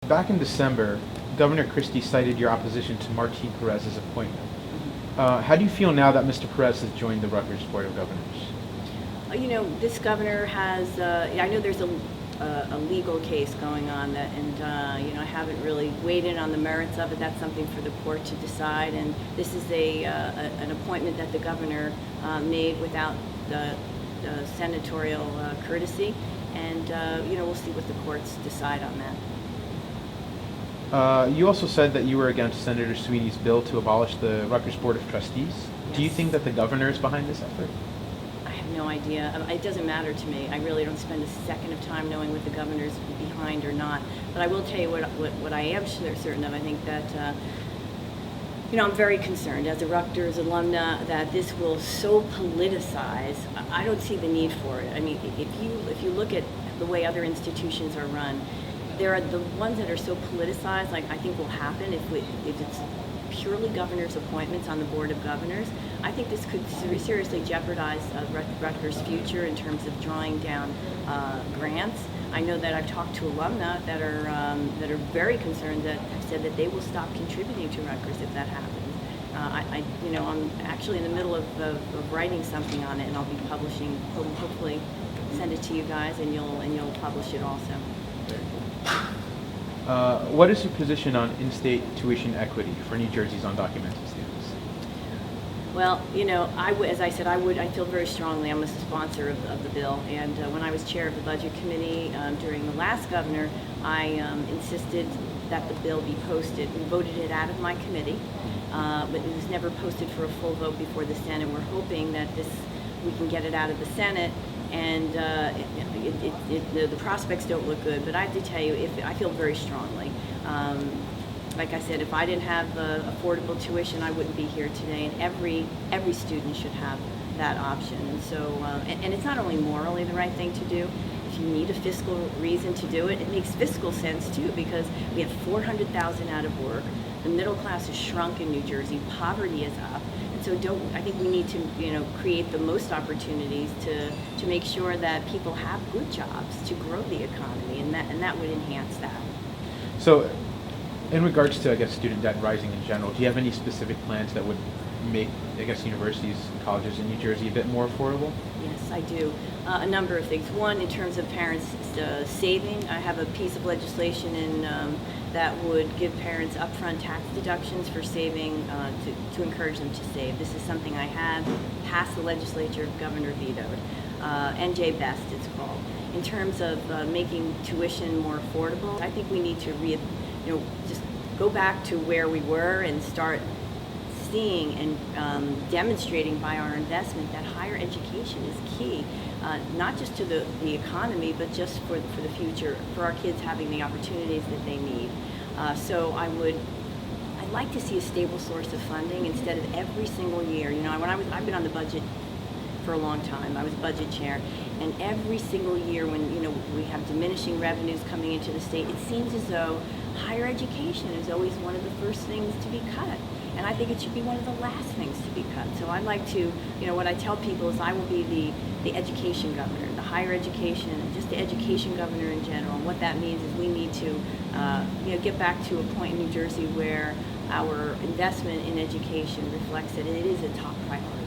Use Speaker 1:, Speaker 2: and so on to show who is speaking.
Speaker 1: Back in December, Governor Christie cited your opposition to Martin Perez's appointment. How do you feel now that Mr. Perez has joined the Rutgers Board of Governors?
Speaker 2: This governor has, I know there's a legal case going on that, and I haven't really weighed in on the merits of it. That's something for the court to decide, and this is an appointment that the governor made without the senatorial courtesy, and we'll see what the courts decide on that.
Speaker 1: You also said that you were against Senator Sweeney's bill to abolish the Rutgers Board of Trustees.
Speaker 2: Yes.
Speaker 1: Do you think that the governor is behind this effort?
Speaker 2: I have no idea. It doesn't matter to me. I really don't spend a second of time knowing what the governor's behind or not. But I will tell you what I am certain of. I think that I'm very concerned as a Rutgers alumna that this will so politicize. I don't see the need for it. I mean, if you look at the way other institutions are run, there are the ones that are so politicized, like I think will happen if it's purely governor's appointments on the Board of Governors. I think this could seriously jeopardize Rutgers' future in terms of drawing down grants. I know that I've talked to alumna that are very concerned, that have said that they will stop contributing to Rutgers if that happens. I'm actually in the middle of writing something on it, and I'll be publishing. Hopefully, send it to you guys, and you'll publish it also.
Speaker 1: What is your position on in-state tuition equity for New Jersey's undocumented students?
Speaker 2: Well, as I said, I feel very strongly. I'm a sponsor of the bill, and when I was chair of the Budget Committee during the last governor, I insisted that the bill be posted. We voted it out of my committee, but it was never posted for a full vote before the Senate. We're hoping that we can get it out of the Senate, and the prospects don't look good. But I have to tell you, I feel very strongly. Like I said, if I didn't have affordable tuition, I wouldn't be here today. And every student should have that option. And so, and it's not only morally the right thing to do. If you need a fiscal reason to do it, it makes fiscal sense too, because we have 400,000 out of work. The middle class has shrunk in New Jersey. Poverty is up. And so I think we need to create the most opportunities to make sure that people have good jobs to grow the economy, and that would enhance that.
Speaker 1: So, in regards to, student debt rising in general, do you have any specific plans that would make, universities and colleges in New Jersey a bit more affordable?
Speaker 2: Yes, I do. A number of things. One, in terms of parents saving, I have a piece of legislation that would give parents upfront tax deductions for saving, to encourage them to save. This is something I had passed the legislature, governor vetoed. NJ Best, it's called. In terms of making tuition more affordable, I think we need to just go back to where we were and start seeing and demonstrating by our investment that higher education is key, not just to the economy, but just for the future, for our kids having the opportunities that they need. So I'd like to see a stable source of funding instead of every single year. I've been on the budget for a long time. I was budget chair, and every single year when we have diminishing revenues coming into the state, it seems as though higher education is always one of the first things to be cut, and I think it should be one of the last things to be cut. So I'd like to, what I tell people is I will be the education governor, the higher education, and just the education governor in general. And what that means is we need to get back to a point in New Jersey where our investment in education reflects that it is a top priority.